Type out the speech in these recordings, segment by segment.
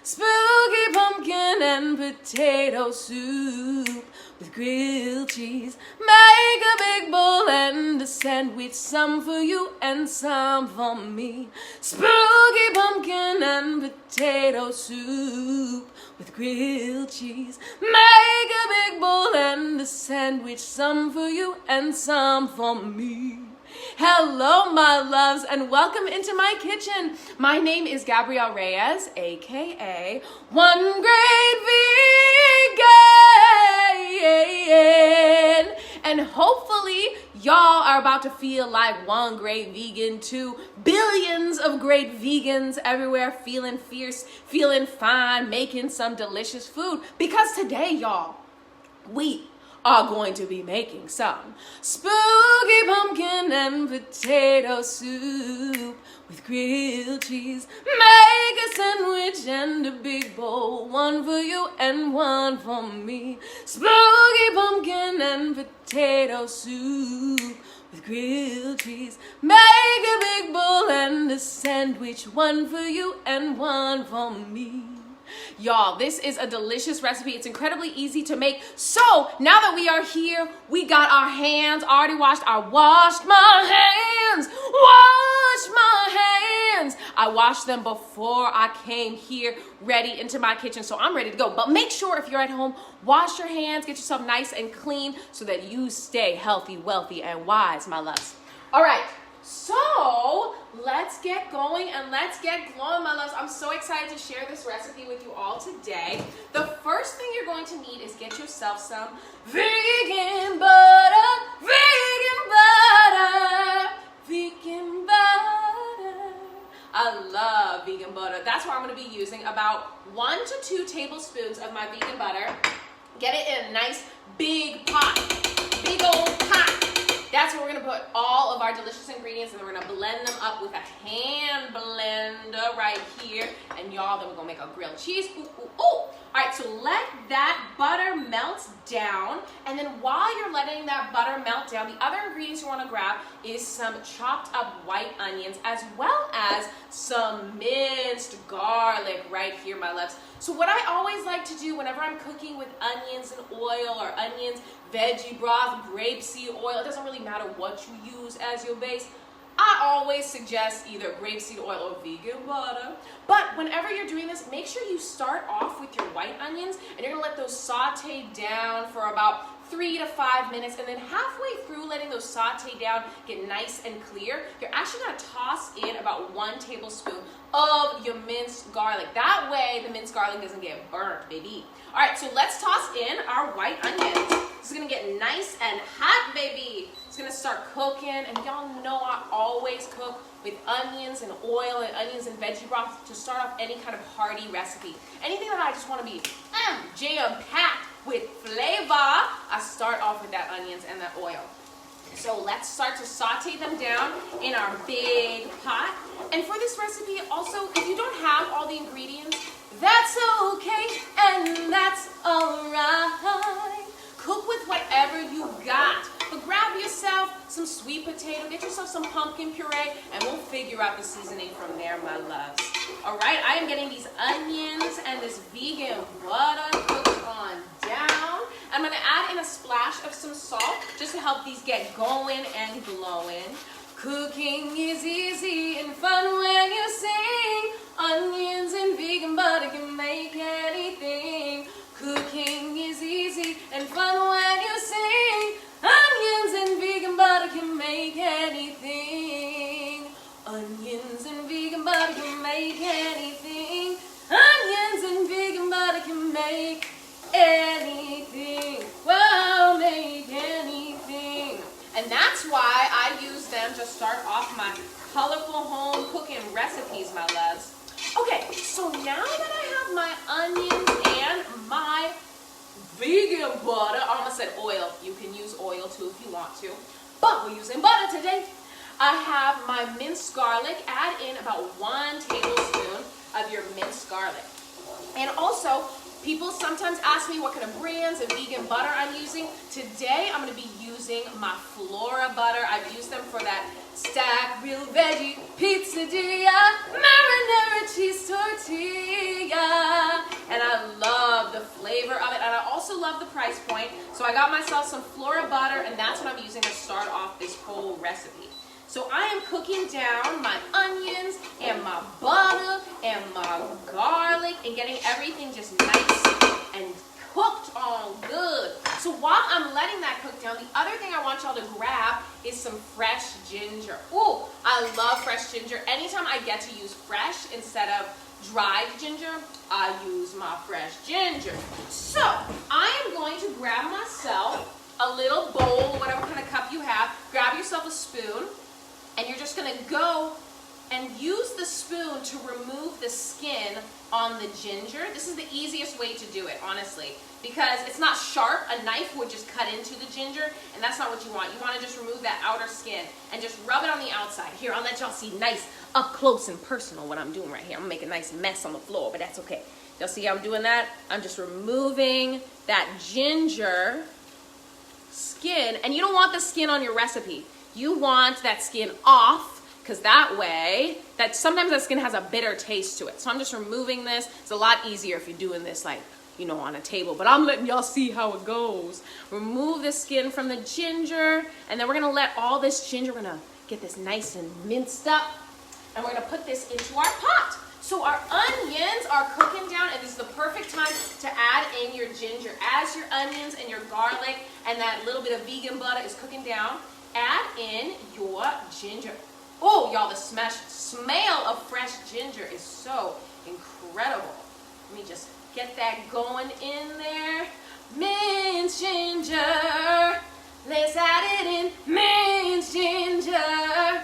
spooky pumpkin and potato soup with grilled cheese. Make a big bowl and a sandwich, some for you and some for me. Spooky pumpkin and potato soup with grilled cheese. Make a big bowl and a sandwich, some for you and some for me. Hello, my loves, and welcome into my kitchen. My name is Gabrielle Reyes, aka One Great Vegan, and hopefully y'all are about to feel like one great vegan too. Billions of great vegans everywhere feeling fierce, feeling fine, making some delicious food, because today, y'all, we are going to be making some spooky pumpkin and potato soup with grilled cheese. Make a sandwich and a big bowl, one for you and one for me. Spooky pumpkin and potato soup with grilled cheese. Make a big bowl and a sandwich, one for you and one for me. Y'all, this is a delicious recipe. It's incredibly easy to make. So now that we are here, we got our hands already washed. I washed my hands. I washed them before I came here ready into my kitchen, so I'm ready to go. But make sure if you're at home, wash your hands, get yourself nice and clean so that you stay healthy, wealthy, and wise, my loves. All right. So let's get going and let's get glowing, my loves. I'm so excited to share this recipe with you all today. The first thing you're going to need is get yourself some vegan butter, vegan butter, vegan butter. I love vegan butter. That's what I'm going to be using, about 1 to 2 tablespoons of my vegan butter. Get it in a nice big pot, big old pot. That's where we're going to put all of our delicious ingredients, and then we're going to blend them up with a hand blender right here. And y'all, then we're going to make a grilled cheese. Ooh, ooh, ooh. All right, so let that butter melt down. And then while you're letting that butter melt down, the other ingredients you want to grab is some chopped up white onions, as well as some minced garlic right here, my loves. So what I always like to do whenever I'm cooking with onions and oil, or onions, veggie broth, grapeseed oil, it doesn't really matter what you use as your base. I always suggest either grapeseed oil or vegan butter. But whenever you're doing this, make sure you start off with your white onions, and you're gonna let those saute down for about 3 to 5 minutes, and then halfway through letting those saute down get nice and clear, you're actually gonna toss in about 1 tablespoon of your minced garlic. That way the minced garlic doesn't get burnt, baby. All right, so let's toss in our white onions. This is gonna get nice and hot, baby. It's gonna start cooking, and y'all know I always cook with onions and oil and onions and veggie broth to start off any kind of hearty recipe. Anything that I just wanna be jam-packed with flavor, I start off with that onions and that oil. So let's start to saute them down in our big pot. And for this recipe, also, if you don't have all the ingredients, that's okay, and that's all right. Cook with whatever you got. But grab yourself some sweet potato, get yourself some pumpkin puree, and we'll figure out the seasoning from there, my loves. All right, I am getting these onions and this vegan butter cooked on down. I'm gonna add in a splash of some salt just to help these get going and glowing. Cooking is easy and fun when you sing. Onions and vegan butter can make anything. Cooking is easy and fun when you sing. Onions and vegan butter can make anything. Onions and vegan butter can make anything. Onions and vegan butter can make anything. Whoa, make anything. And that's why I use them to start off my colorful home cooking recipes, my loves. Okay, so now that I have my onions and my vegan butter, I almost said oil. You can use oil too if you want to, but we're using butter today. I have my minced garlic. Add in about 1 tablespoon of your minced garlic. And also, people sometimes ask me what kind of brands of vegan butter I'm using. Today, I'm going to be using my Flora butter. I've used them for that stack real veggie pizzeria marinara cheese tortilla. also love the price point. So I got myself some Flora butter, and that's what I'm using to start off this whole recipe. So I am cooking down my onions and my butter and my garlic and getting everything just nice and cooked on good. So while I'm letting that cook down, the other thing I want y'all to grab is some fresh ginger. Ooh, I love fresh ginger. Anytime I get to use fresh instead of dried ginger, I use my fresh ginger. So I am going to grab myself a little bowl, whatever kind of cup you have. Grab yourself a spoon, and you're just gonna go and use the spoon to remove the skin on the ginger. This is the easiest way to do it, honestly, because it's not sharp. A knife would just cut into the ginger, and that's not what you want. You want to just remove that outer skin and just rub it on the outside. Here, I'll let y'all see nice up close and personal what I'm doing right here. I'm gonna make a nice mess on the floor, but that's okay. Y'all see how I'm doing that? I'm just removing that ginger skin, and you don't want the skin on your recipe. You want that skin off, because that way, sometimes that skin has a bitter taste to it. So I'm just removing this. It's a lot easier if you're doing this like, you know, on a table, but I'm letting y'all see how it goes. Remove the skin from the ginger, and then we're gonna let all this ginger, we're gonna get this nice and minced up, and we're gonna put this into our pot. So our onions are cooking down, and this is the perfect time to add in your ginger. As your onions and your garlic and that little bit of vegan butter is cooking down, add in your ginger. Oh, y'all, the smell of fresh ginger is so incredible. Let me just get that going in there. Minced ginger. Let's add it in. Minced ginger.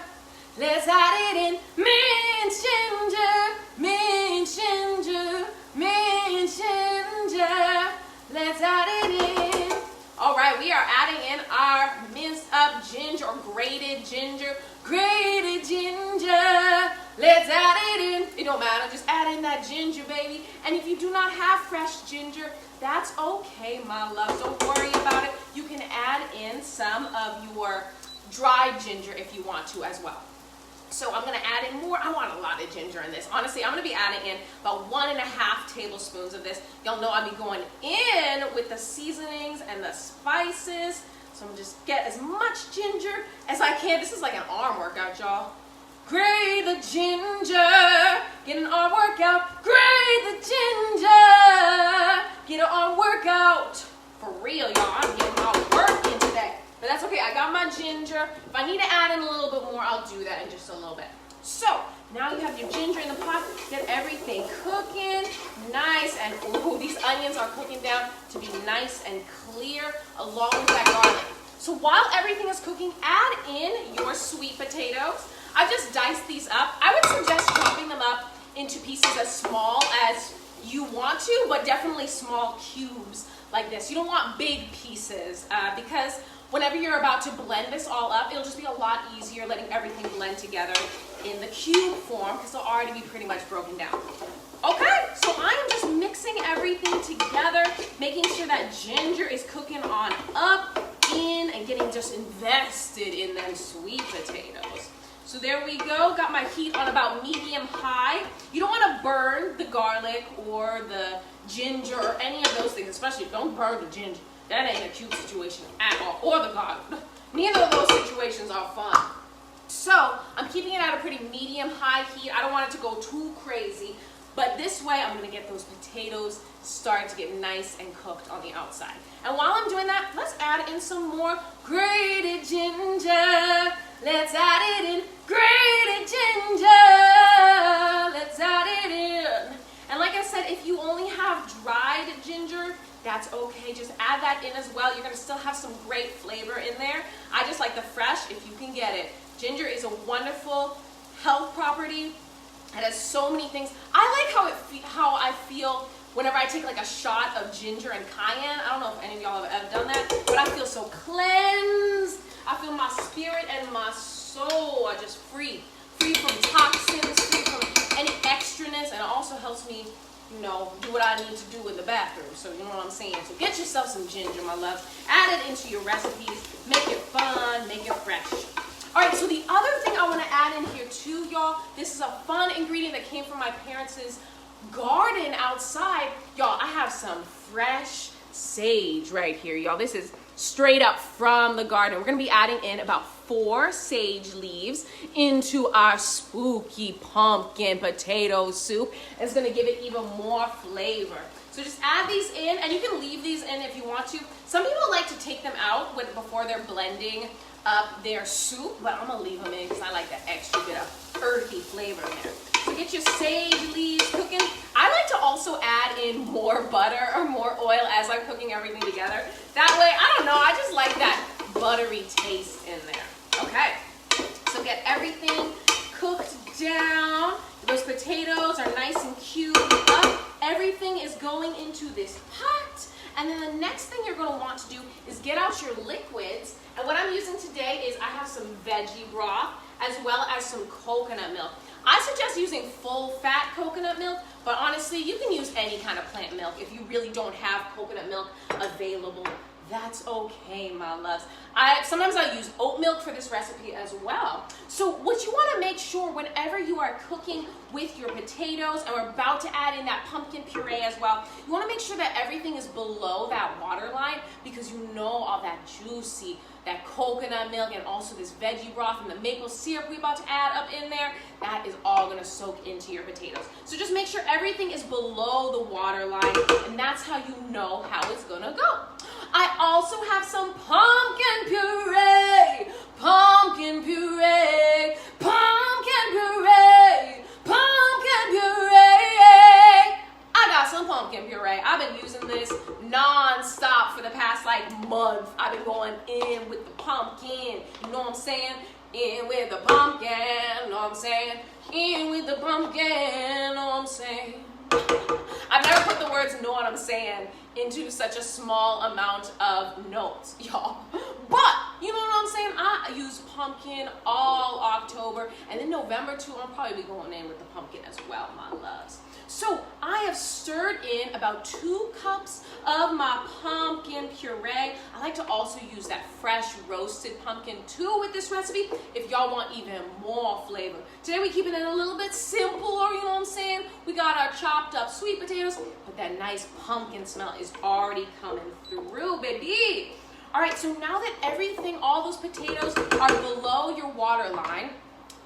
Let's add it in. Minced ginger. Minced ginger. Minced ginger. Let's add it in. All right, we are adding in our minced up ginger or grated ginger. Grated ginger. Let's add it in. It don't matter, just add in that ginger, baby. And if you do not have fresh ginger, that's okay, my love. Don't worry about it. You can add in some of your dried ginger if you want to as well. So I'm gonna add in more. I want a lot of ginger in this. Honestly, I'm gonna be adding in about 1.5 tablespoons of this. Y'all know I'll be going in with the seasonings and the spices. So I'm gonna just get as much ginger as I can. This is like an arm workout, y'all. Grate the ginger, get an arm workout. Grate the ginger, get an arm workout. For real, y'all, I'm getting my work in today. But that's okay, I got my ginger. If I need to add in a little bit more, I'll do that in just a little bit. So, now you have your ginger in the pot. Get everything cooking nice, and ooh, these onions are cooking down to be nice and clear along with that garlic. So while everything is cooking, add in your sweet potatoes. I just diced these up. I would suggest chopping them up into pieces as small as you want to, but definitely small cubes like this. You don't want big pieces because whenever you're about to blend this all up, it'll just be a lot easier letting everything blend together in the cube form because they'll already be pretty much broken down. Okay, so I am just mixing everything together, making sure that ginger is cooking on up, in, and getting just invested in them sweet potatoes. So there we go, got my heat on about medium high. You don't want to burn the garlic or the ginger or any of those things, especially don't burn the ginger. That ain't a cute situation at all, or the garlic. Neither of those situations are fun. So I'm keeping it at a pretty medium high heat. I don't want it to go too crazy, but this way I'm gonna get those potatoes starting to get nice and cooked on the outside. And while I'm doing that, let's add in some more grated ginger. Let's add it in. Grated ginger. Let's add it in. And like I said, if you only have dried ginger, that's okay. Just add that in as well. You're gonna still have some great flavor in there. I just like the fresh if you can get it. Ginger is a wonderful health property. It has so many things. I like how I feel whenever I take like a shot of ginger and cayenne. I don't know if any of y'all have ever done that, but I feel so cleansed. I feel my spirit and my soul are just free from toxins, free from any extraness, and it also helps me, you know, do what I need to do in the bathroom. So you know what I'm saying? So get yourself some ginger, my love. Add it into your recipes. Make it fun, make it fresh. All right, so the other thing I want to add in here too, y'all, this is a fun ingredient that came from my parents' garden outside. Y'all, I have some fresh sage right here, y'all. This is straight up from the garden. We're gonna be adding in about 4 sage leaves into our spooky pumpkin potato soup. It's gonna give it even more flavor. So just add these in, and you can leave these in if you want to. Some people like to take them out before they're blending up their soup, but I'm gonna leave them in because I like that extra bit of earthy flavor in there. So get your sage leaves cooking. I like to also add in more butter or more oil as I'm cooking everything together. That way, I don't know, I just like that buttery taste in there. Okay, so get everything cooked down. Those potatoes are nice and cubed up. Everything is going into this pot. And then the next thing you're gonna want to do is get out your liquids. And what I'm using today is I have some veggie broth as well as some coconut milk. I suggest using full fat coconut milk, but honestly, you can use any kind of plant milk. If you really don't have coconut milk available, that's okay, my loves. Sometimes I use oat milk for this recipe as well. So what you wanna make sure whenever you are cooking with your potatoes, and we're about to add in that pumpkin puree as well, you wanna make sure that everything is below that water line, because you know all that juicy, that coconut milk, and also this veggie broth and the maple syrup we're about to add up in there, that is all gonna soak into your potatoes. So just make sure everything is below the water line, and that's how you know how it's gonna go. I also have some pumpkin puree, pumpkin puree, pumpkin puree, pumpkin puree. I got some pumpkin puree. I've been using this non-stop for the past month. I've been going in with the pumpkin, you know what I'm saying? In with the pumpkin, you know what I'm saying? In with the pumpkin, you know what I'm saying? I've never put the words know what I'm saying into such a small amount of notes, y'all. But, you know what I'm saying? I use pumpkin all October, and then November too, I'll probably be going in with the pumpkin as well, my loves. So I have stirred in about 2 cups of my pumpkin puree. I like to also use that fresh roasted pumpkin too with this recipe if y'all want even more flavor. Today we're keeping it a little bit simpler, you know what I'm saying? We got our chopped up sweet potatoes, but that nice pumpkin smell is already coming through, baby. All right, so now that everything, all those potatoes are below your water line,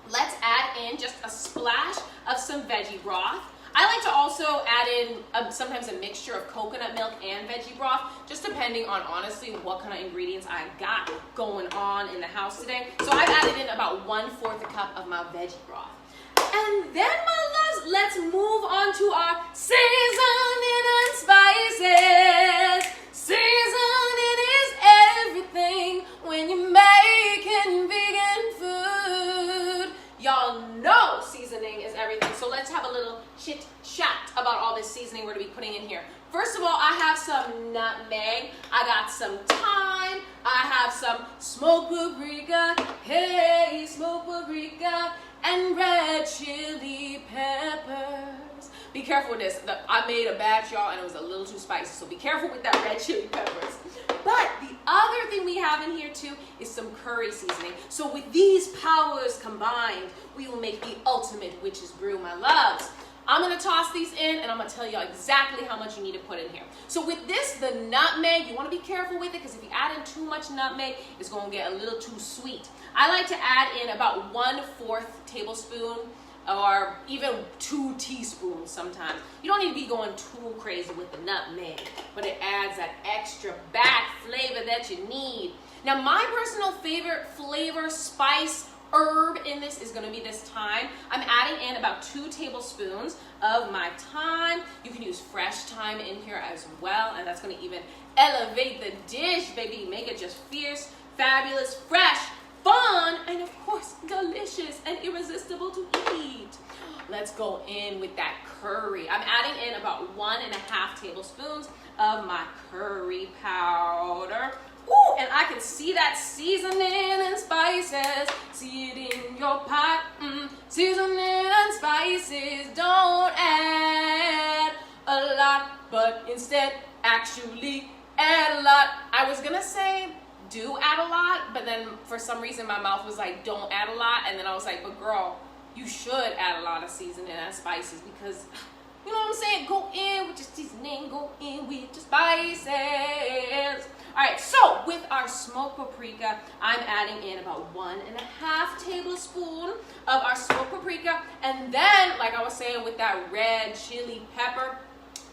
let's add in just a splash of some veggie broth. I like to also add in sometimes a mixture of coconut milk and veggie broth, just depending on honestly what kind of ingredients I got going on in the house today. So I've added in about 1/4 a cup of my veggie broth. And then, my loves, let's move on to our seasoning and spices. Seasoning is everything when you're making vegan food. Y'all know seasoning is everything, so let's have a little chit chat about all this seasoning we're gonna be putting in here. First of all, I have some nutmeg, I got some thyme, I have some smoked paprika, hey, smoked paprika, and red chili peppers. Be careful with this. I made a batch, y'all, and it was a little too spicy, so be careful with that red chili peppers. But the other thing we have in here too is some curry seasoning. So with these powers combined, we will make the ultimate witch's brew, my loves. I'm gonna toss these in, and I'm gonna tell you exactly how much you need to put in here. So with this, the nutmeg, you wanna be careful with it, because if you add in too much nutmeg, it's gonna get a little too sweet. I like to add in about 1/4 tablespoon, or even 2 teaspoons sometimes. You don't need to be going too crazy with the nutmeg, but it adds that extra back flavor that you need. Now, my personal favorite flavor, spice, herb in this is gonna be this thyme. I'm adding in about 2 tablespoons of my thyme. You can use fresh thyme in here as well, and that's gonna even elevate the dish, baby. Make it just fierce, fabulous, fresh, fun, and of course, delicious and irresistible to eat. Let's go in with that curry. I'm adding in about 1.5 tablespoons of my curry powder. Ooh, and I can see that seasoning and spices. See it in your pot. Seasoning and spices. Don't add a lot, but instead actually add a lot. I was gonna say do add a lot, but then for some reason my mouth was like, don't add a lot. And then I was like, but girl, you should add a lot of seasoning and spices, because you know what I'm saying? Go in with your seasoning, go in with your spices. spices. All right, so with our smoked paprika, I'm adding in about 1.5 tablespoons of our smoked paprika. And then, like I was saying, with that red chili pepper,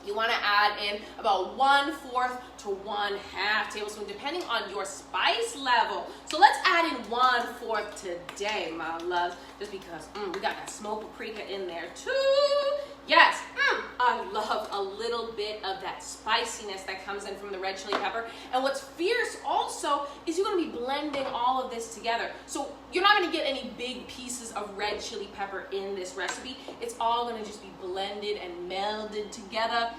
you want to add in about 1/4 to 1/2 tablespoon, depending on your spice level. So let's add in 1/4 today, my loves, just because we got that smoked paprika in there too. Yes, I love a little bit of that spiciness that comes in from the red chili pepper. And what's fierce also is you're going to be blending all of this together. So you're not going to get any big pieces of red chili pepper in this recipe. It's all going to just be blended and melded together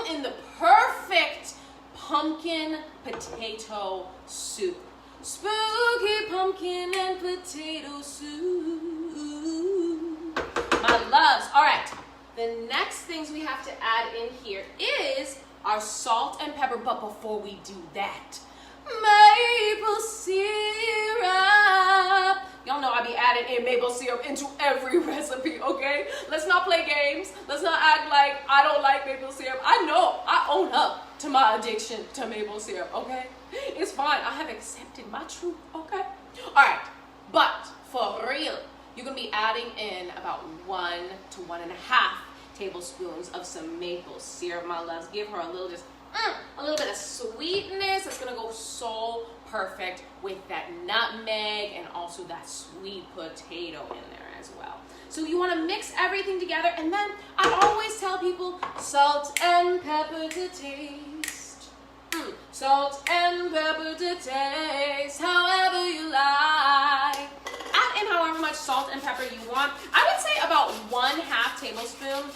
in the perfect pumpkin potato soup. Spooky pumpkin and potato soup. My loves. All right, the next things we have to add in here is our salt and pepper. But before we do that, maple syrup. Y'all know I be adding in maple syrup into every recipe, okay? Let's not play games. Let's not act like I don't like maple syrup. I know, I own up to my addiction to maple syrup, okay? It's fine, I have accepted my truth, okay? All right, but for real, you're gonna be adding in about 1 to 1.5 tablespoons of some maple syrup, my loves. Give her a little bit of sweetness. It's gonna go so perfect with that nutmeg and also that sweet potato in there as well. So you want to mix everything together, and then I always tell people salt and pepper to taste. Salt and pepper to taste, however you like. Add in however much salt and pepper you want. I would say about 1/2 tablespoon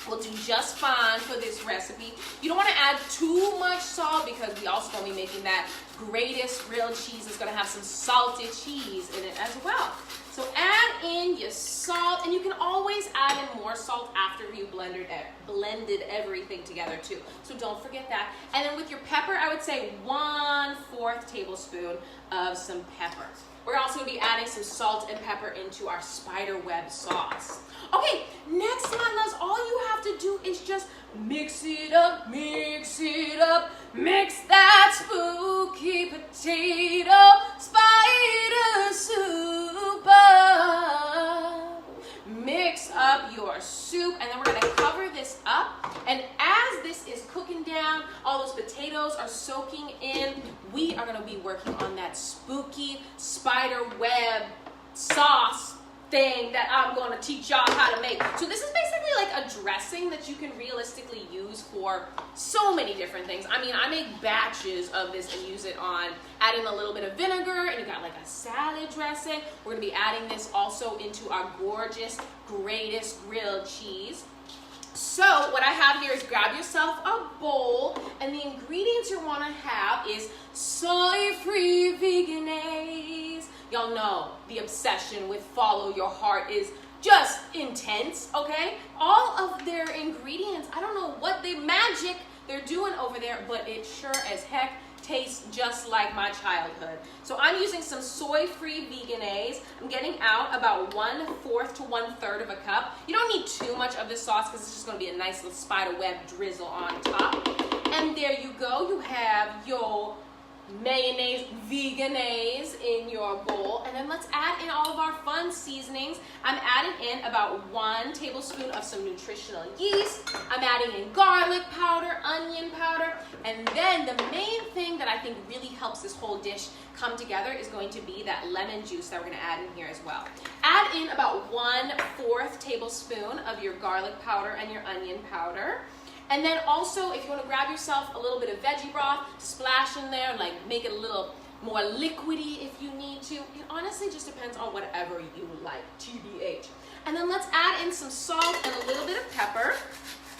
will do just fine for this recipe. You don't want to add too much salt because we also going to be making that greatest grilled cheese. It's going to have some salted cheese in it as well. So add in your salt, and you can always add in more salt after you blended everything together too. So don't forget that. And then with your pepper, I would say 1/4 tablespoon of some pepper. We're also going to be adding some salt and pepper into our spiderweb sauce. Okay, next, my loves, all you have to do is just mix it up, mix it up, mix that spooky potato spider soup up. Mix up your soup, and then we're going to cover this up. And as this is cooking down, all those potatoes are soaking in, we are going to be working on that spooky spider web sauce thing that I'm going to teach y'all how to make. So this is basically like a dressing that you can realistically use for so many different things. I mean, I make batches of this and use it on adding a little bit of vinegar, and you got like a salad dressing. We're going to be adding this also into our gorgeous, greatest grilled cheese. So what I have here is grab yourself a bowl, and the ingredients you want to have is soy-free Veganaise. Y'all know the obsession with follow your heart is just intense, okay? All of their ingredients, I don't know what the magic they're doing over there, but it sure as heck tastes just like my childhood. So I'm using some soy-free Veganaise. I'm getting out about 1/4 to 1/3 of a cup. You don't need too much of this sauce because it's just going to be a nice little spider web drizzle on top. And there you go. You have your mayonnaise Veganaise in your bowl, and then let's add in all of our fun seasonings. I'm adding in about 1 tablespoon of some nutritional yeast. I'm adding in garlic powder, onion powder, and then the main thing that I think really helps this whole dish come together is going to be that lemon juice that we're going to add in here as well. Add in about 1/4 tablespoon of your garlic powder and your onion powder. And then also, if you want to grab yourself a little bit of veggie broth, splash in there, like make it a little more liquidy if you need to. It honestly just depends on whatever you like, TBH. And then let's add in some salt and a little bit of pepper.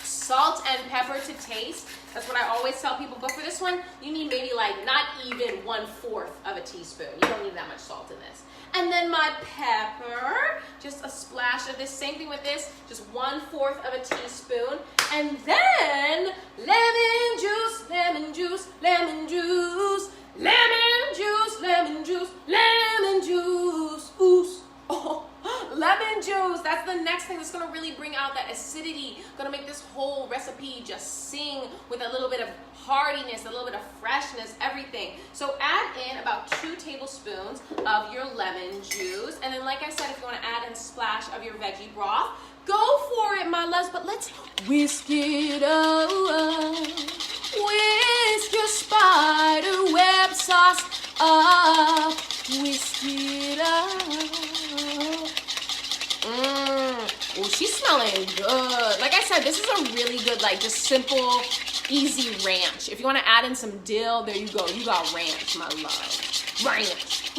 Salt and pepper to taste. That's what I always tell people. But for this one, you need maybe like not even 1/4 of a teaspoon. You don't need that much salt in this. And then my pepper, just a splash of this. Same thing with this, just 1/4 of a teaspoon. And then lemon juice, lemon juice, lemon juice, lemon juice, lemon juice, lemon juice. Ooh. Oh, lemon juice, that's the next thing that's gonna really bring out that acidity, gonna make this whole recipe just sing with a little bit of heartiness, a little bit of freshness, everything. So add in about 2 tablespoons of your lemon juice. And then like I said, if you wanna add in a splash of your veggie broth, go for it, my loves, but let's whisk it up. Whisk your spider web sauce up. Whisk it up. Oh, she's smelling good. Like I said, this is a really good, like, just simple, easy ranch. If you want to add in some dill, there you go. You got ranch, my love. Ranch.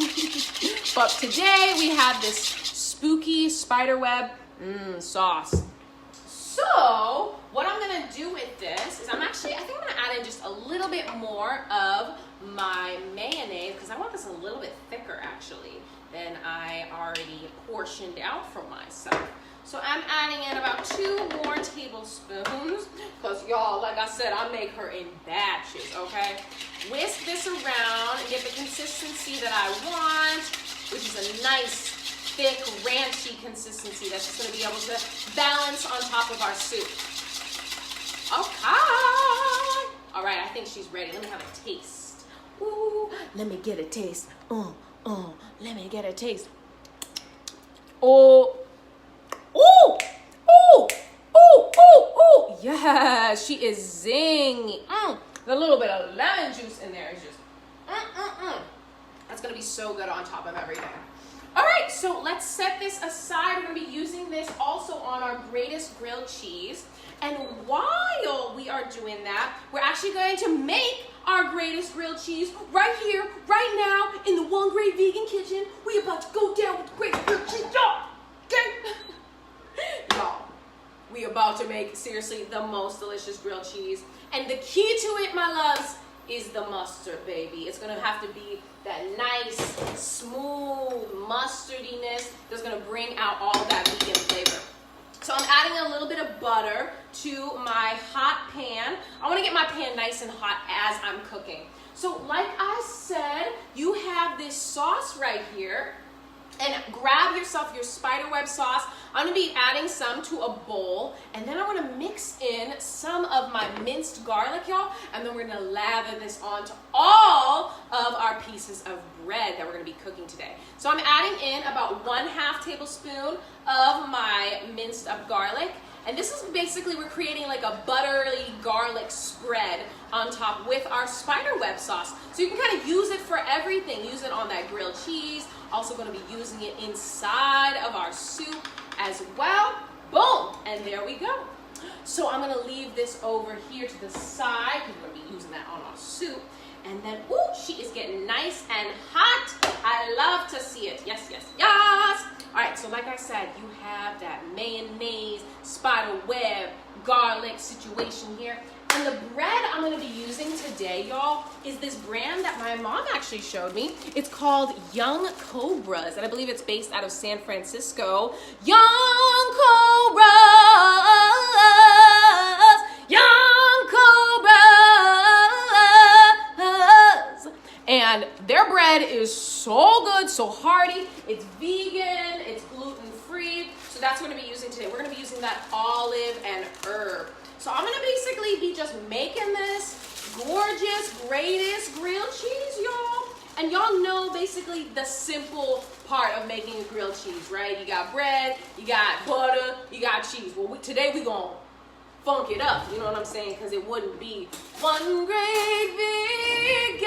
But today we have this spooky spiderweb sauce. So what I'm gonna do with this is I think I'm gonna add in just a little bit more of my mayonnaise, because I want this a little bit thicker actually than I already portioned out for myself. So I'm adding in about 2 more tablespoons, because y'all, like I said, I make her in batches, okay? Whisk this around and get the consistency that I want, which is a nice, thick, ranchy consistency that's just gonna be able to balance on top of our soup. Okay. All right, I think she's ready. Let me have a taste. Ooh, let me get a taste. Let me get a taste. Oh, ooh, ooh, ooh, ooh, ooh. Yeah, she is zingy. The little bit of lemon juice in there is just, That's gonna be so good on top of everything. All right, so let's set this aside. We're gonna be using this also on our greatest grilled cheese. And while we are doing that, we're actually going to make our greatest grilled cheese right here, right now, in the One Great Vegan Kitchen. We about to go down with the greatest grilled cheese, y'all. Okay? Y'all, we about to make, seriously, the most delicious grilled cheese. And the key to it, my loves, is the mustard, baby. It's gonna have to be that nice, smooth mustardiness that's gonna bring out all that vegan flavor. So I'm adding a little bit of butter to my hot pan. I wanna get my pan nice and hot as I'm cooking. So like I said, you have this sauce right here, and grab yourself your spiderweb sauce. I'm gonna be adding some to a bowl, and then I'm gonna mix in some of my minced garlic, y'all, and then we're gonna lather this onto all of our pieces of bread that we're gonna be cooking today. So I'm adding in about 1/2 tablespoon of my minced up garlic, and this is basically, we're creating like a buttery garlic spread on top with our spiderweb sauce. So you can kind of use it for everything. Use it on that grilled cheese. Also going to be using it inside of our soup as well. Boom, and there we go. So I'm going to leave this over here to the side because we're going to be using that on our soup. And then, ooh, she is getting nice and hot. I love to see it. Yes, yes, yes. All right, so like I said, you have that mayonnaise, spiderweb, garlic situation here. And the bread I'm gonna be using today, y'all, is this brand that my mom actually showed me. It's called Young Cobras, and I believe it's based out of San Francisco. Young Cobras, Young Cobras. And their bread is so good, so hearty. It's vegan, it's gluten-free. So that's what we're gonna be using today. We're gonna be using that olive and herb. So I'm gonna basically be just making this gorgeous, greatest grilled cheese, y'all. And y'all know basically the simple part of making a grilled cheese, right? You got bread, you got butter, you got cheese. Well, today we gonna funk it up, you know what I'm saying? Because it wouldn't be One Great Vegan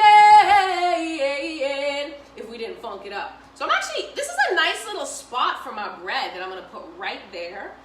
if we didn't funk it up. So this is a nice little spot for my bread that I'm gonna put right there.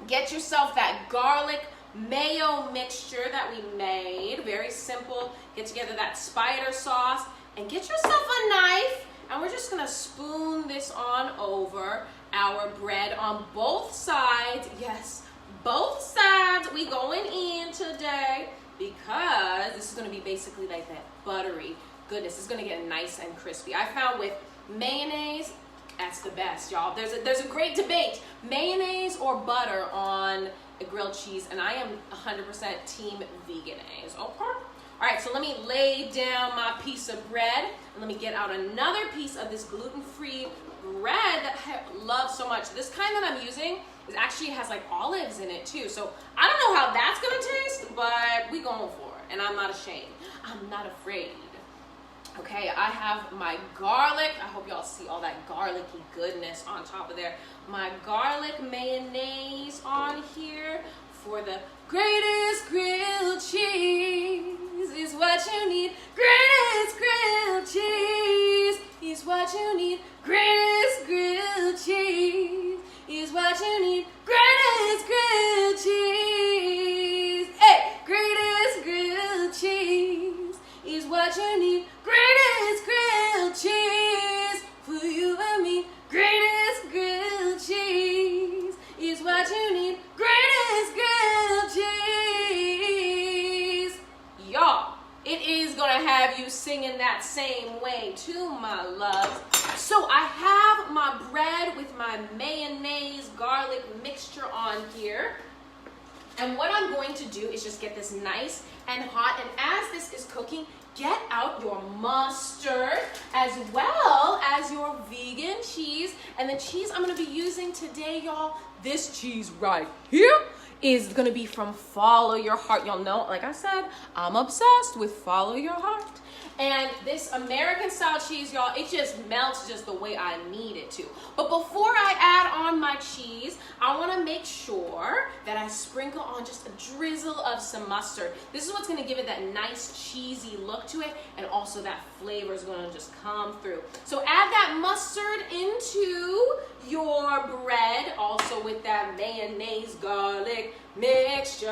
Get yourself that garlic mayo mixture that we made. Very simple. Get together that spider sauce and get yourself a knife, and we're just gonna spoon this on over our bread on both sides. Yes, both sides we going in today, because this is gonna be basically like that buttery goodness. It's gonna get nice and crispy. I found with mayonnaise, that's the best, y'all. There's a great debate, mayonnaise or butter on a grilled cheese, and I am 100% team Veganese, okay? All right, so let me lay down my piece of bread, and let me get out another piece of this gluten-free bread that I love so much. This kind that I'm using It actually has like olives in it too. So I don't know how that's gonna taste, but we going for it. And I'm not ashamed. I'm not afraid. Okay, I have my garlic. I hope y'all see all that garlicky goodness on top of there. My garlic mayonnaise on here for the greatest grilled cheese is what you need. Greatest grilled cheese is what you need. Greatest grilled cheese is what you need. Greatest grilled cheese. Hey, greatest grilled cheese is what you need. Greatest grilled cheese for you and me. Greatest grilled cheese is what you need. Greatest grilled cheese. Y'all, it is gonna have you singing that same way too, my loves. So I have my bread with my mayonnaise garlic mixture on here. And what I'm going to do is just get this nice and hot. And as this is cooking, get out your mustard as well as your vegan cheese. And the cheese I'm gonna be using today, y'all, this cheese right here is gonna be from Follow Your Heart. Y'all know, like I said, I'm obsessed with Follow Your Heart. And this American style cheese, y'all, it just melts just the way I need it to. But before I add on my cheese, I wanna make sure that I sprinkle on just a drizzle of some mustard. This is what's gonna give it that nice cheesy look to it, and also that flavor is gonna just come through. So add that mustard into your bread, also with that mayonnaise garlic mixture.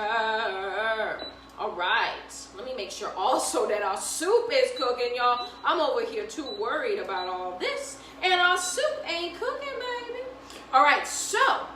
All right, let me make sure also that our soup is cooking, y'all. I'm over here too worried about all this, and our soup ain't cooking, baby. All right, so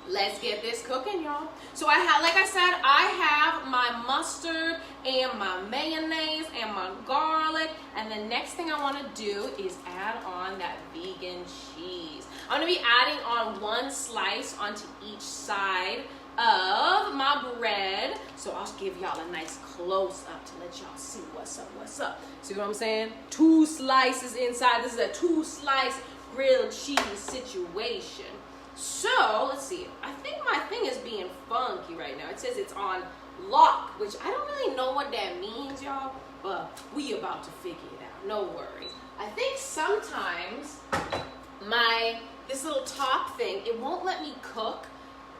let's get this cooking, y'all. So I have, like I said, I have my mustard and my mayonnaise and my garlic, and the next thing I wanna do is add on that vegan cheese. I'm gonna be adding on one slice onto each side of my bread. So I'll give y'all a nice close up to let y'all see what's up, what's up. See what I'm saying? 2 slices inside. This is a 2-slice grilled cheese situation. So let's see. I think my thing is being funky right now. It says it's on lock, which I don't really know what that means, y'all, but we about to figure it out. No worries. I think sometimes this little top thing, it won't let me cook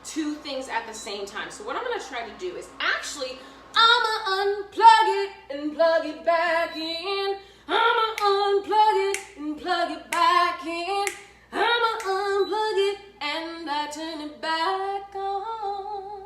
2 things at the same time. So what I'm gonna try to do is actually, I'ma unplug it and plug it back in. I'ma unplug it and plug it back in. I'ma unplug it and I turn it back on.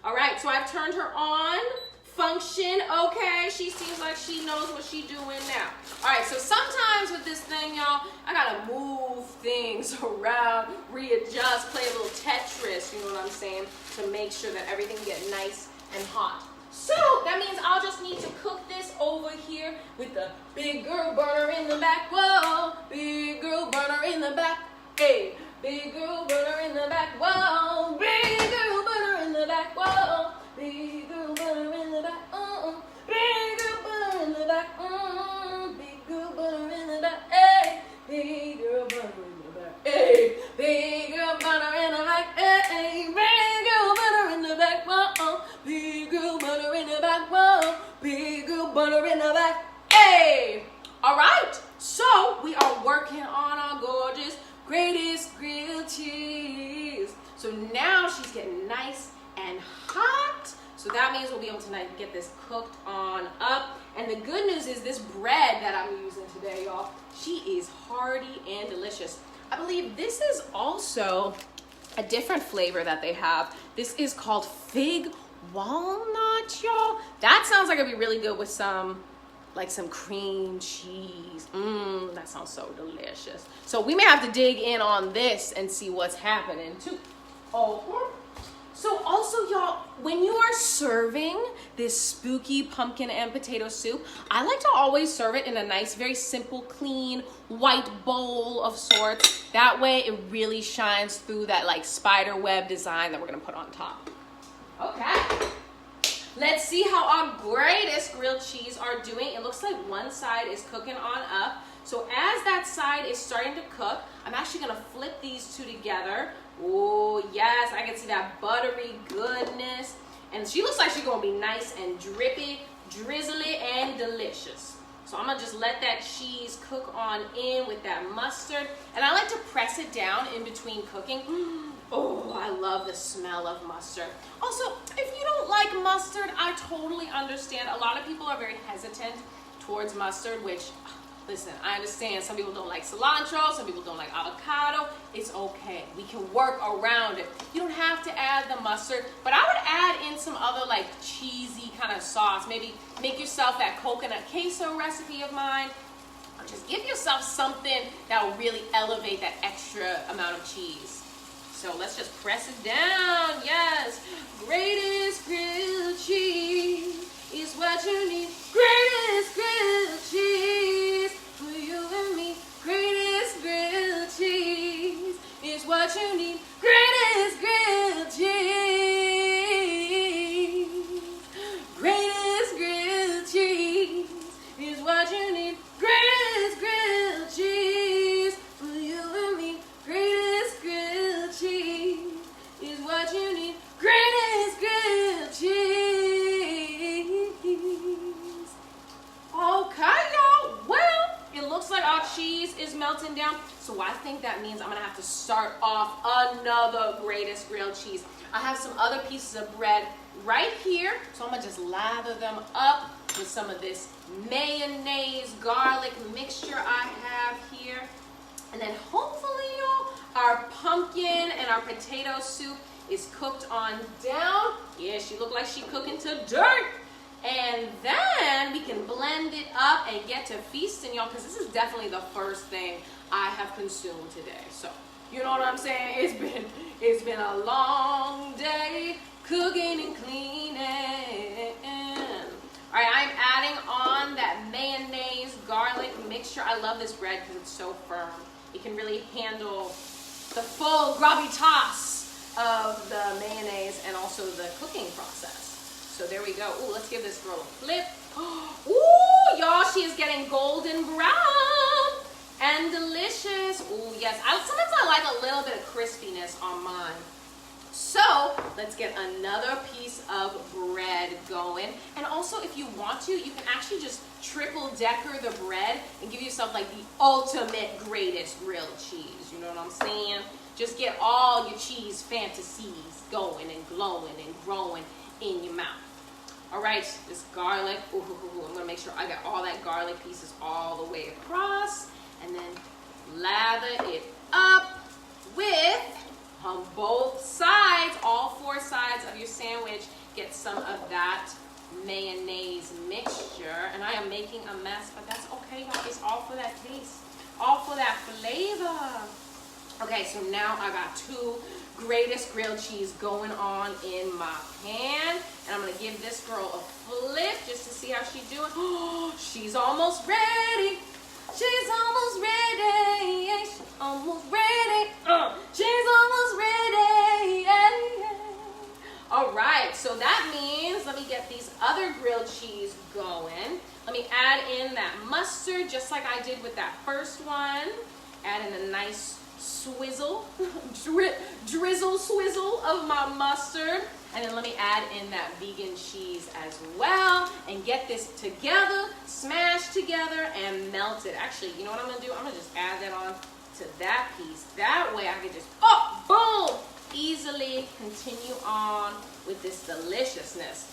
All right, so I've turned her on. Function, okay. She seems like she knows what she's doing now. All right, so sometimes with this thing, y'all, I gotta move things around, readjust, play a little Tetris, you know what I'm saying, to make sure that everything get nice and hot. So that means I'll just need to cook this over here with the big girl burner in the back. Whoa, big girl burner in the back. Hey, big girl burner in the back. Whoa, big girl burner in the back. Whoa, big girl burner in the back. Big girl burner in the back. Big girl burner in the back. Hey, big girl burner in the back. Hey, big girl burner in the back. Hey, big girl burner in the back. Whoa, big girl burner in the back. Whoa, big girl burner in the back. Hey, all right. So we are working on our gorgeous greatest grilled cheese. So now she's getting nice and hot. So that means we'll be able to get this cooked on up. And the good news is this bread that I'm using today, y'all, she is hearty and delicious. I believe this is also a different flavor that they have. This is called fig walnut, y'all. That sounds like it'd be really good with some cream cheese. That sounds so delicious. So we may have to dig in on this and see what's happening too. So also, y'all, when you are serving this spooky pumpkin and potato soup, I like to always serve it in a nice, very simple, clean, white bowl of sorts. That way it really shines through that like spider web design that we're gonna put on top. Okay. Let's see how our greatest grilled cheese are doing. It looks like one side is cooking on up. So as that side is starting to cook, I'm actually gonna flip these two together Oh, yes, I can see that buttery goodness. And she looks like she's gonna be nice and drippy, drizzly, and delicious. So I'm gonna just let that cheese cook on in with that mustard. And I like to press it down in between cooking. Oh, I love the smell of mustard. Also, if you don't like mustard, I totally understand. A lot of people are very hesitant towards mustard, which, listen, I understand. Some people don't like cilantro, some people don't like avocado. It's okay. We can work around it. You don't have to add the mustard, but I would add in some other like cheesy kind of sauce. Maybe make yourself that coconut queso recipe of mine. Or just give yourself something that will really elevate that extra amount of cheese. So let's just press it down. Yes. Greatest grilled cheese is what you need. Greatest grilled cheese for you and me. Greatest grilled cheese is what you need. Greatest grilled cheese. Greatest grilled cheese is what you need. Greatest grilled cheese for you and me. Greatest grilled cheese is what you need. Greatest grilled cheese. Okay, y'all. Well, it looks like our cheese is melting down. So I think that means I'm going to have to start off another greatest grilled cheese. I have some other pieces of bread right here. So I'm going to just lather them up with some of this mayonnaise garlic mixture I have here. And then hopefully, y'all, our pumpkin and our potato soup is cooked on down. Yeah, she looked like she cooking to dirt. And then we can blend it up and get to feasting, y'all, because this is definitely the first thing I have consumed today. So, you know what I'm saying? It's been a long day cooking and cleaning. All right, I'm adding on that mayonnaise garlic mixture. I love this bread because it's so firm. It can really handle the full gravitas of the mayonnaise and also the cooking process. So there we go. Ooh, let's give this girl a flip. Ooh, y'all, she is getting golden brown and delicious. Ooh, yes. Sometimes I like a little bit of crispiness on mine. So let's get another piece of bread going. And also, if you want to, you can actually just triple decker the bread and give yourself like the ultimate greatest grilled cheese. You know what I'm saying? Just get all your cheese fantasies going and glowing and growing in your mouth. All right, this garlic. Ooh, I'm gonna make sure I got all that garlic pieces all the way across, and then lather it up with, on both sides, all four sides of your sandwich, get some of that mayonnaise mixture. And I am making a mess, but that's okay, y'all. It's all for that taste, all for that flavor. Okay, so now I got two greatest grilled cheese going on in my pan. And I'm going to give this girl a flip just to see how she's doing. Oh, she's almost ready. She's almost ready. She's almost ready. She's almost ready. All right, so that means, let me get these other grilled cheese going. Let me add in that mustard just like I did with that first one. Add in a nice swizzle, drizzle swizzle of my mustard. And then let me add in that vegan cheese as well and get this together, smashed together and melted. Actually, you know what I'm gonna do? I'm gonna just add that on to that piece. That way I can just, boom, easily continue on with this deliciousness.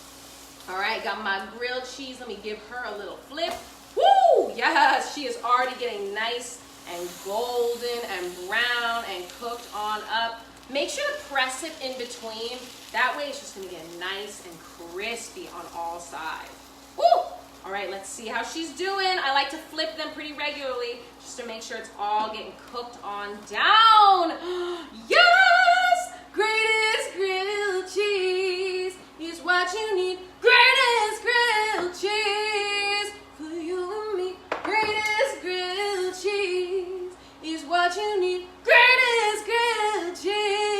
All right, got my grilled cheese. Let me give her a little flip. Woo, yes, she is already getting nice and golden and brown and cooked on up. Make sure to press it in between. That way it's just gonna get nice and crispy on all sides. Woo! All right, let's see how she's doing. I like to flip them pretty regularly just to make sure it's all getting cooked on down. Yes! Greatest grilled cheese is what you need. Greatest grilled cheese for you and me. Greatest grilled cheese is what you need. Greatest grilled cheese.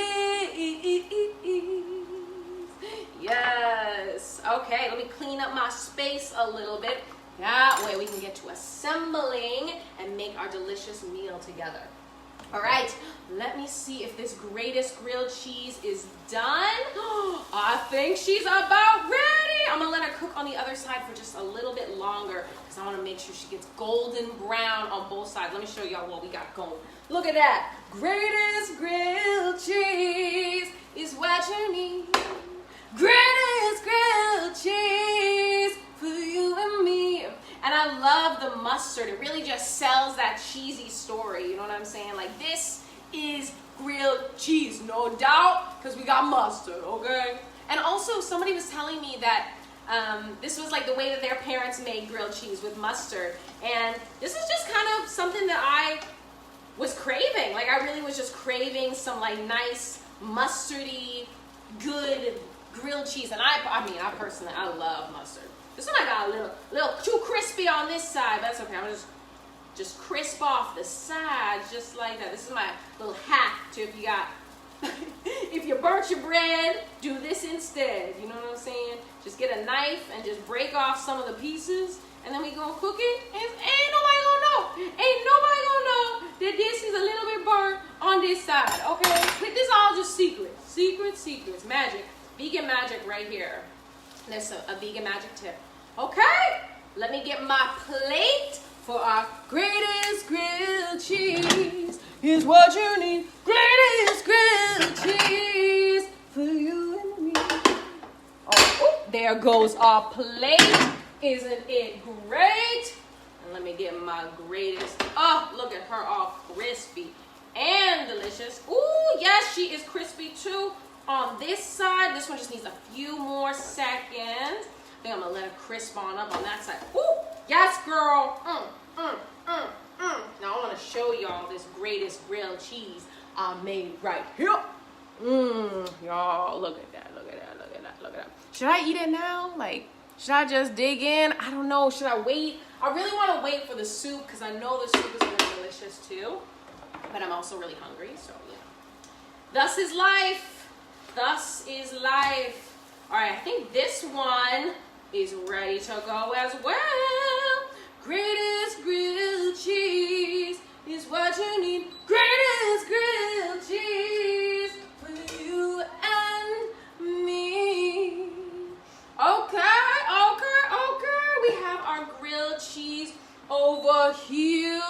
Yes. Okay, let me clean up my space a little bit. That way we can get to assembling and make our delicious meal together. All right, let me see if this greatest grilled cheese is done. I think she's about ready. I'm gonna let her cook on the other side for just a little bit longer because I wanna make sure she gets golden brown on both sides. Let me show y'all what we got going. Look at that. Greatest grilled cheese is what you need. Greatest grilled cheese for you and me. And I love the mustard. It really just sells that cheesy story. You know what I'm saying? Like, this is grilled cheese, no doubt, because we got mustard, okay? And also, somebody was telling me that this was like the way that their parents made grilled cheese with mustard. And this is just kind of something that I was craving. Like, I really was just craving some like nice mustardy, good grilled cheese. And I mean, I personally, I love mustard. This one I got a little too crispy on this side. That's okay. I'm gonna just crisp off the sides just like that. This is my little hack to if you burnt your bread, do this instead. You know what I'm saying? Just get a knife and just break off some of the pieces, and then we gonna cook it. And ain't nobody gonna know. Ain't nobody gonna know that this is a little bit burnt on this side. Okay? This all just secrets. Secrets. Magic. Vegan magic right here. There's a vegan magic tip. Okay, let me get my plate for our greatest grilled cheese. Here's what you need. Greatest grilled cheese for you and me. Oh, there goes our plate. Isn't it great? And let me get my greatest. Oh, look at her, all crispy and delicious. Ooh, yes, she is crispy too. On this side, this one just needs a few more seconds. I think I'm gonna let it crisp on up on that side. Ooh, yes, girl. Now I wanna show y'all this greatest grilled cheese I made right here. Y'all, look at that. Should I eat it now? Like, should I just dig in? I don't know. Should I wait? I really wanna wait for the soup because I know the soup is gonna be delicious too. But I'm also really hungry, so yeah. Thus is life. Thus is life. All right, I think this one is ready to go as well. Greatest grilled cheese is what you need. Greatest grilled cheese for you and me. Okay. We have our grilled cheese over here.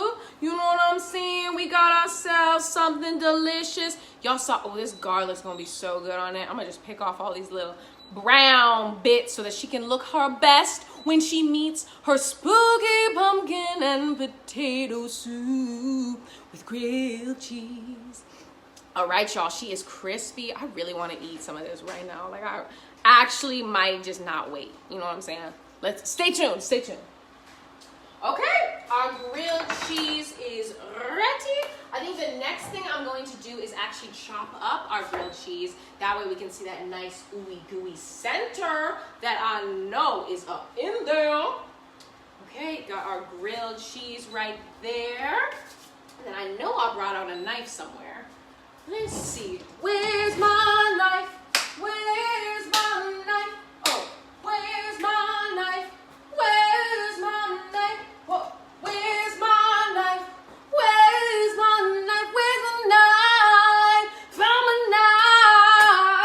You know what I'm saying? We got ourselves something delicious. Y'all saw, oh, this garlic's gonna be so good on it. I'm gonna just pick off all these little brown bits so that she can look her best when she meets her spooky pumpkin and potato soup with grilled cheese. All right, y'all, she is crispy. I really want to eat some of this right now. Like, I actually might just not wait. You know what I'm saying? Let's stay tuned. Okay, our grilled cheese is ready. I think the next thing I'm going to do is actually chop up our grilled cheese. That way we can see that nice ooey gooey center that I know is up in there. Okay, got our grilled cheese right there. And then I know I brought out a knife somewhere. Let's see. Where's my knife? Where's my knife? Oh, where's my knife? Where's my knife? Whoa, where's my knife? Where's my knife? Where's the knife? Found my knives.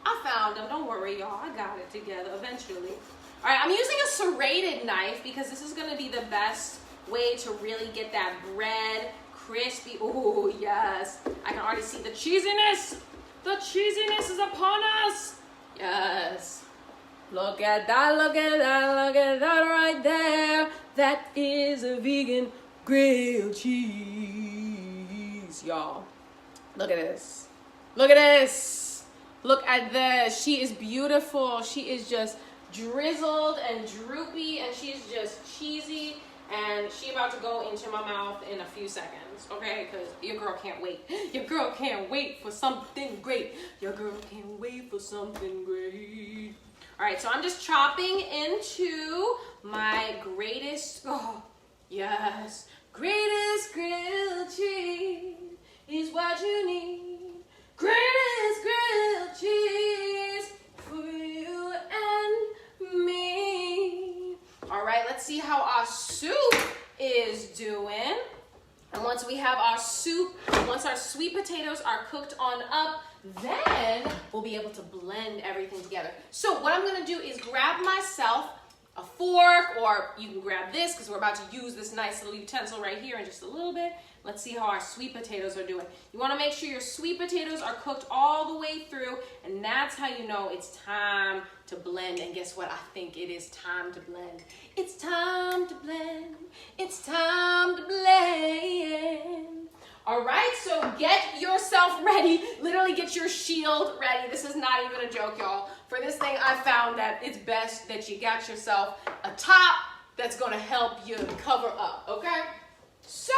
I found them. Don't worry, y'all. I got it together eventually. All right, I'm using a serrated knife because this is going to be the best way to really get that bread crispy. Oh, yes. I can already see the cheesiness. The cheesiness is upon us. Yes. Look at that, look at that, look at that right there. That is a vegan grilled cheese, y'all. Look at this. Look at this. Look at this. She is beautiful. She is just drizzled and droopy, and she's just cheesy, and she about to go into my mouth in a few seconds, okay? Because your girl can't wait. Your girl can't wait for something great. Your girl can't wait for something great. All right, so I'm just chopping into my greatest, oh, yes, greatest grilled cheese is what you need. Greatest grilled cheese for you and me. All right, let's see how our soup is doing. And once we have our soup, once our sweet potatoes are cooked on up, then we'll be able to blend everything together. So what I'm gonna do is grab myself a fork, or you can grab this because we're about to use this nice little utensil right here in just a little bit. Let's see how our sweet potatoes are doing. You wanna make sure your sweet potatoes are cooked all the way through, and that's how you know it's time to blend. And guess what? I think it is time to blend. It's time to blend. It's time to blend. All right, so get yourself ready. Literally get your shield ready. This is not even a joke, y'all. For this thing, I found that it's best that you got yourself a top that's gonna help you cover up, okay? So,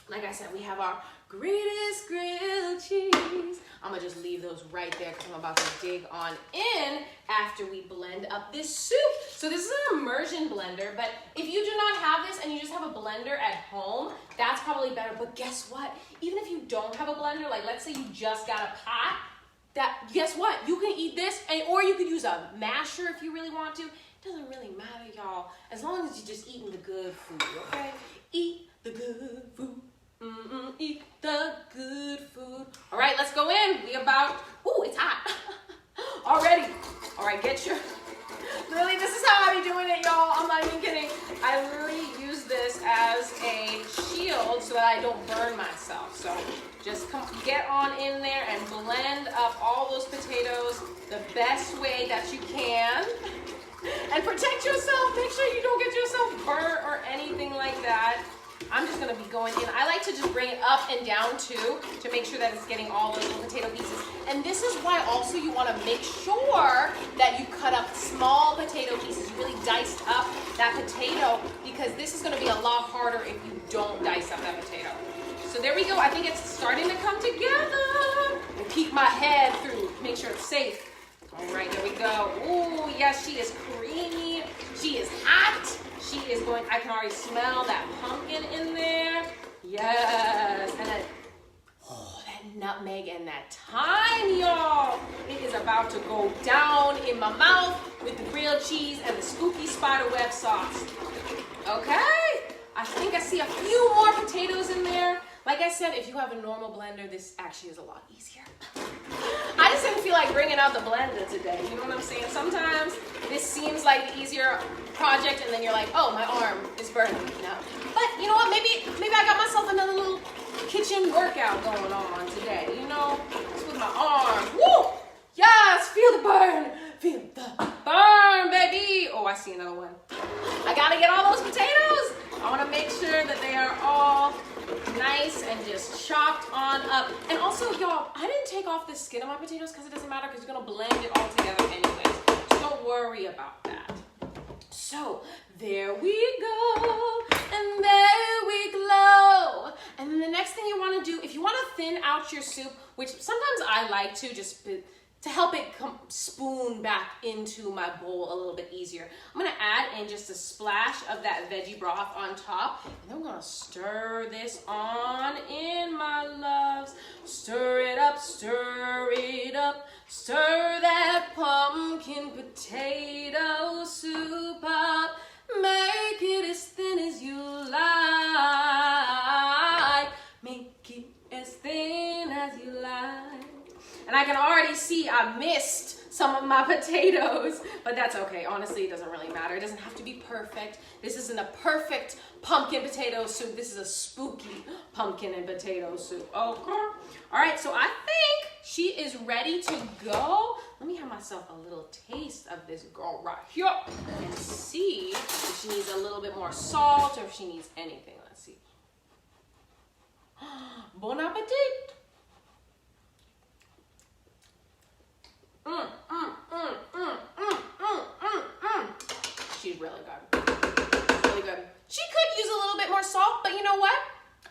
like I said, we have our greatest grilled cheese. I'm gonna just leave those right there because I'm about to dig on in after we blend up this soup. So this is an immersion blender, but if you do not have this and you just have a blender at home, that's probably better. But guess what? Even if you don't have a blender, like let's say you just got a pot, guess what? You can eat this, or you could use a masher if you really want to. It doesn't really matter, y'all, as long as you're just eating the good food, okay? Eat the good food. Eat the good food. All right, let's go in. Ooh, it's hot already. All right, literally, this is how I be doing it, y'all. I'm not even kidding. I literally use this as a shield so that I don't burn myself. So just get on in there and blend up all those potatoes the best way that you can. And protect yourself. Make sure you don't get yourself burnt or anything like that. I'm just gonna be going in. I like to just bring it up and down too to make sure that it's getting all those little potato pieces. And this is why also you wanna make sure that you cut up small potato pieces. You really diced up that potato because this is gonna be a lot harder if you don't dice up that potato. So there we go. I think it's starting to come together. And peek my head through, make sure it's safe. All right, there we go. Ooh, yes, she is creamy. She is hot. She is going, I can already smell that pumpkin in there. Yes, and then, that nutmeg and that thyme, y'all. It is about to go down in my mouth with the grilled cheese and the spooky spiderweb sauce. Okay, I think I see a few more potatoes in there. Like I said, if you have a normal blender, this actually is a lot easier. I just didn't feel like bringing out the blender today. You know what I'm saying? Sometimes this seems like the easier project, and then you're like, oh, my arm is burning. No. But you know what? Maybe I got myself another little kitchen workout going on today. You know, just with my arm. Woo! Yes, feel the burn. Feel the burn, baby. Oh, I see another one. I gotta get all those potatoes. I wanna make sure that they are all nice and just chopped on up. And also, y'all, I didn't take off the skin of my potatoes because it doesn't matter because you're gonna blend it all together anyways. So don't worry about that. So there we go, and there we glow. And then the next thing you wanna do, if you wanna thin out your soup, which sometimes I like to just to help it spoon back into my bowl a little bit easier, I'm gonna add in just a splash of that veggie broth on top, and then we're gonna stir this on in, my loves. Stir it up, stir it up, stir that pumpkin potato soup up. Make it as thin as you like. Make it as thin as you like. And I can already see I missed some of my potatoes, but that's okay. Honestly, it doesn't really matter. It doesn't have to be perfect. This isn't a perfect pumpkin potato soup. This is a spooky pumpkin and potato soup. Okay. All right, so I think she is ready to go. Let me have myself a little taste of this girl right here and see if she needs a little bit more salt or if she needs anything. Let's see. Bon appetit. She's really good. Really good. She could use a little bit more salt, but you know what?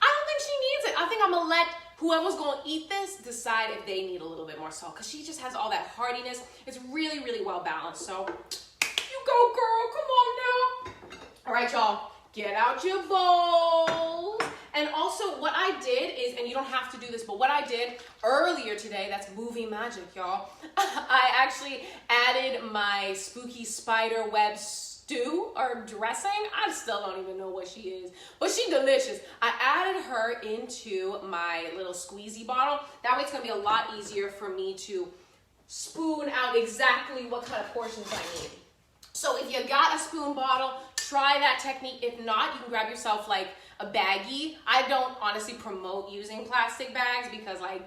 I don't think she needs it. I think I'm gonna let whoever's gonna eat this decide if they need a little bit more salt, because she just has all that heartiness. It's really, really well balanced. So you go, girl. Come on now. All right, y'all. Get out your bowls. And also what I did is, and you don't have to do this, but what I did earlier today, that's movie magic, y'all. I actually added my spooky spider web stew or dressing. I still don't even know what she is, but she's delicious. I added her into my little squeezy bottle. That way it's gonna be a lot easier for me to spoon out exactly what kind of portions I need. So if you got a spoon bottle, try that technique. If not, you can grab yourself like a baggie. I don't honestly promote using plastic bags because like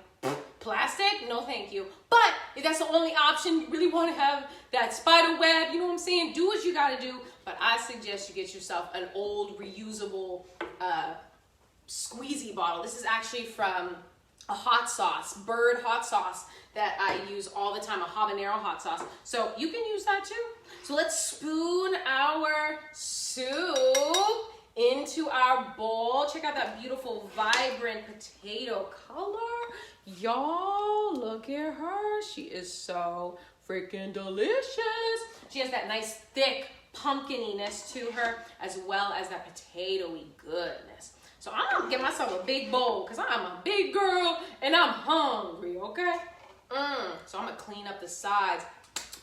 plastic, no thank you. But if that's the only option, you really want to have that spider web, you know what I'm saying? Do what you got to do. But I suggest you get yourself an old reusable squeezy bottle. This is actually from a hot sauce, bird hot sauce that I use all the time, a habanero hot sauce. So you can use that too. So let's spoon our soup into our bowl. Check out that beautiful, vibrant potato color. Y'all, look at her. She is so freaking delicious. She has that nice, thick pumpkininess to her, as well as that potatoey goodness. So I'm gonna get myself a big bowl because I'm a big girl and I'm hungry, okay? So I'm gonna clean up the sides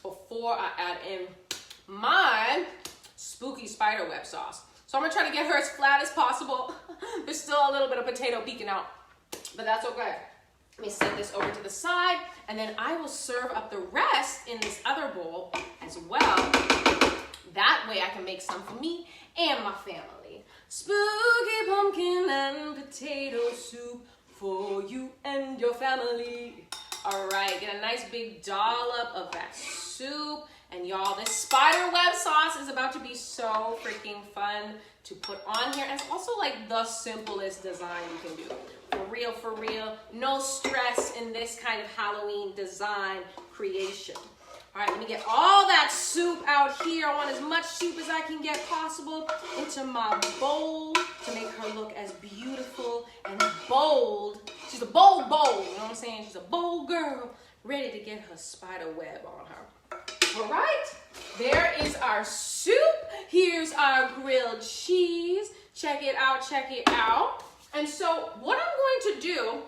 before I add in my spooky spiderweb sauce. So I'm gonna try to get her as flat as possible. There's still a little bit of potato peeking out, but that's okay. Let me set this over to the side, and then I will serve up the rest in this other bowl as well. That way I can make some for me and my family. Spooky pumpkin and potato soup for you and your family. All right, get a nice big dollop of that soup. And y'all, this spiderweb sauce is about to be so freaking fun to put on here. And it's also like the simplest design you can do. For real, no stress in this kind of Halloween design creation. All right, let me get all that soup out here. I want as much soup as I can get possible into my bowl to make her look as beautiful and bold. She's a bold, you know what I'm saying? She's a bold girl, ready to get her spider web on her. All right, there is our soup. Here's our grilled cheese. Check it out, check it out. And so what I'm going to do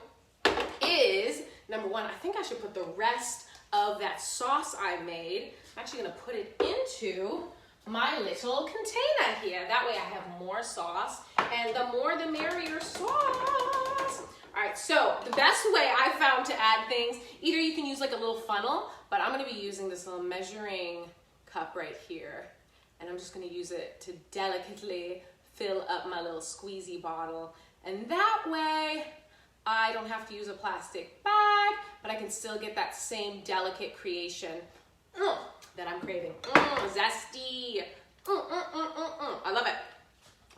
is, number one, I think I should put the rest of that sauce I made. I'm actually gonna put it into my little container here. That way I have more sauce, and the more the merrier sauce. All right, so the best way I found to add things, either you can use like a little funnel, but I'm gonna be using this little measuring cup right here, and I'm just gonna use it to delicately fill up my little squeezy bottle. And that way, I don't have to use a plastic bag, but I can still get that same delicate creation that I'm craving. Zesty. I love it.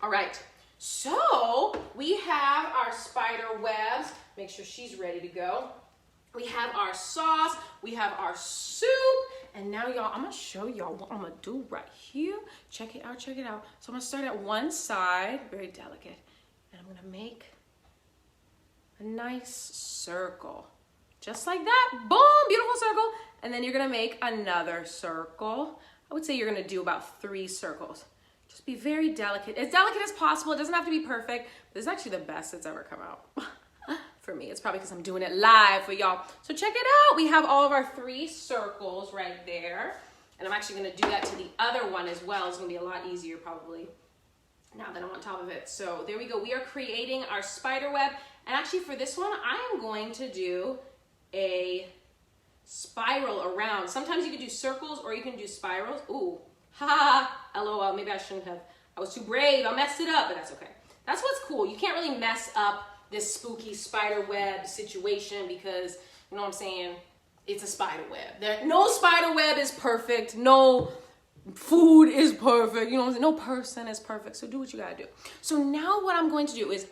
All right, so we have our spider webs. Make sure she's ready to go. We have our sauce, we have our soup, and now y'all, I'm gonna show y'all what I'm gonna do right here. Check it out, check it out. So I'm gonna start at one side, very delicate, and I'm gonna make a nice circle. Just like that, boom, beautiful circle. And then you're gonna make another circle. I would say you're gonna do about 3 circles. Just be very delicate as possible. It doesn't have to be perfect, but it's actually the best that's ever come out. For me, it's probably because I'm doing it live for y'all. So check it out. We have all of our 3 circles right there. And I'm actually gonna do that to the other one as well. It's gonna be a lot easier probably now that I'm on top of it. So there we go. We are creating our spider web. And actually for this one, I am going to do a spiral around. Sometimes you can do circles or you can do spirals. Ooh, ha, LOL, maybe I shouldn't have. I was too brave, I messed it up, but that's okay. That's what's cool. You can't really mess up this spooky spider web situation because, you know what I'm saying, it's a spider web. No spider web is perfect. No food is perfect. You know what I'm saying? No person is perfect. So do what you gotta do. So now what I'm going to do is,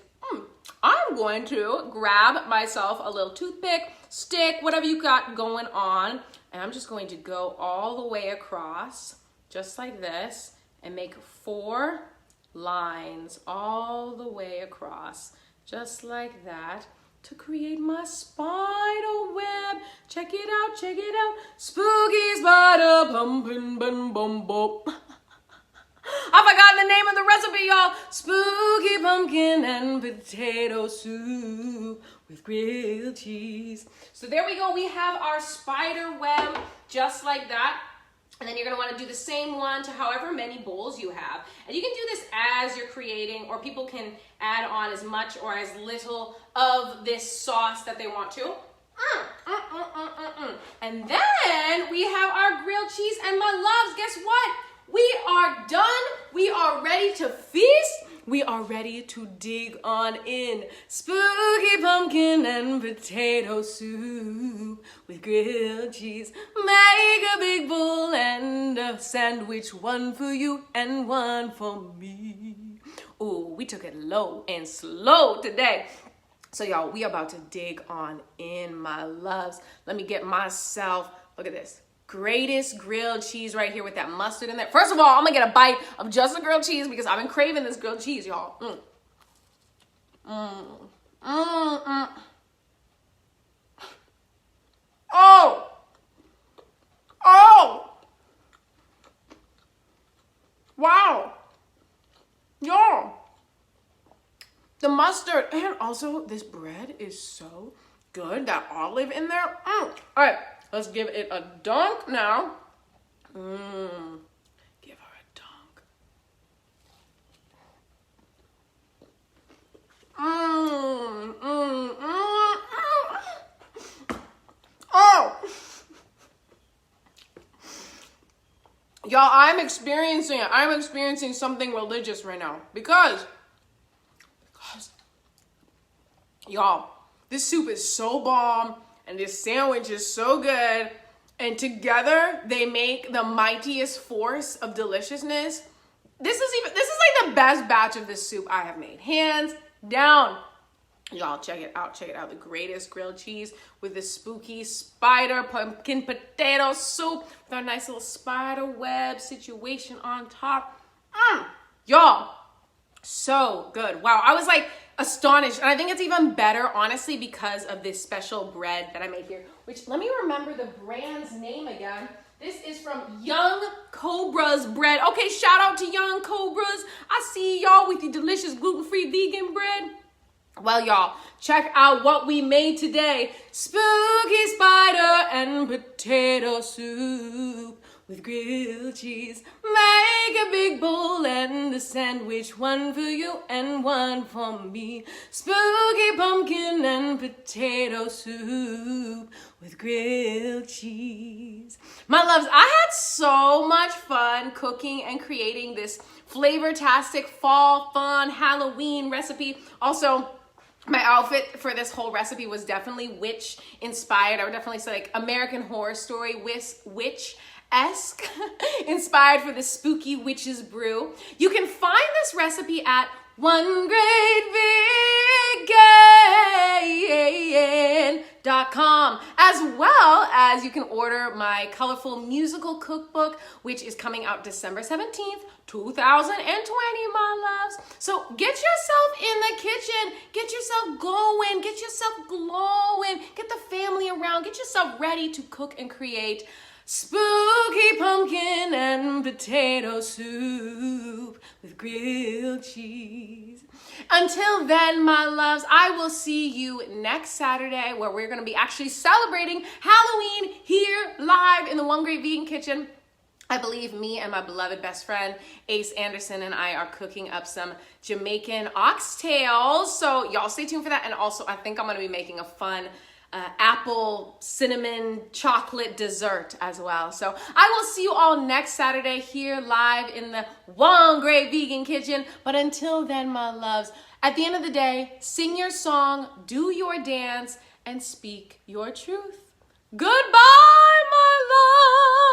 I'm going to grab myself a little toothpick, stick, whatever you got going on, and I'm just going to go all the way across, just like this, and make 4 lines all the way across, just like that, to create my spider web. Check it out, check it out. Spooky spider pumpkin bum bum bum. I forgot the name of the recipe, y'all. Spooky pumpkin and potato soup with grilled cheese. So there we go. We have our spider web just like that. And then you're gonna wanna do the same one to however many bowls you have. And you can do this as you're creating, or people can add on as much or as little of this sauce that they want to. And then we have our grilled cheese. And my loves, guess what? We are done. We are ready to feast. We are ready to dig on in. Spooky pumpkin and potato soup with grilled cheese. Make a big bowl and a sandwich, one for you and one for me. Ooh, we took it low and slow today. So y'all, we are about to dig on in, my loves. Let me get myself, look at this. Greatest grilled cheese right here with that mustard in there. First of all, I'm gonna get a bite of just the grilled cheese because I've been craving this grilled cheese, y'all. Oh! Wow. Y'all. The mustard and also this bread is so good. That olive in there. All right. Let's give it a dunk now. Give her a dunk. Oh! Y'all, I'm experiencing something religious right now. Because, y'all, this soup is so bomb. And this sandwich is so good. And together, they make the mightiest force of deliciousness. This is like the best batch of this soup I have made. Hands down. Y'all, check it out. Check it out. The greatest grilled cheese with this spooky spider pumpkin potato soup with our nice little spider web situation on top. Y'all, so good. Wow, I was like astonished. And I think it's even better, honestly, because of this special bread that I made here, which, let me remember the brand's name again. This is from Young Cobra's bread. Okay, shout out to Young Cobras. I see y'all with your delicious gluten-free vegan bread. Well, y'all, check out what we made today. Spooky spider and potato soup with grilled cheese. Make a big bowl and a sandwich, one for you and one for me. Spooky pumpkin and potato soup with grilled cheese. My loves, I had so much fun cooking and creating this flavor-tastic fall fun Halloween recipe. Also, my outfit for this whole recipe was definitely witch inspired. I would definitely say like American Horror Story witch-esque inspired for the spooky witch's brew. You can find this recipe at onegreatvegan.com, as well as you can order my colorful musical cookbook, which is coming out December 17th, 2020, my loves. So get yourself in the kitchen, get yourself going, get yourself glowing, get the family around, get yourself ready to cook and create spooky pumpkin and potato soup with grilled cheese. Until then, my loves, I will see you next Saturday where we're going to be actually celebrating Halloween here live in the One Great Vegan Kitchen. I believe me and my beloved best friend, Ace Anderson, and I are cooking up some Jamaican oxtails. So y'all stay tuned for that. And also, I think I'm going to be making a fun apple cinnamon chocolate dessert as well. So I will see you all next Saturday here live in the One Great Vegan Kitchen. But until then, my loves, at the end of the day, sing your song, do your dance, and speak your truth. Goodbye, my love.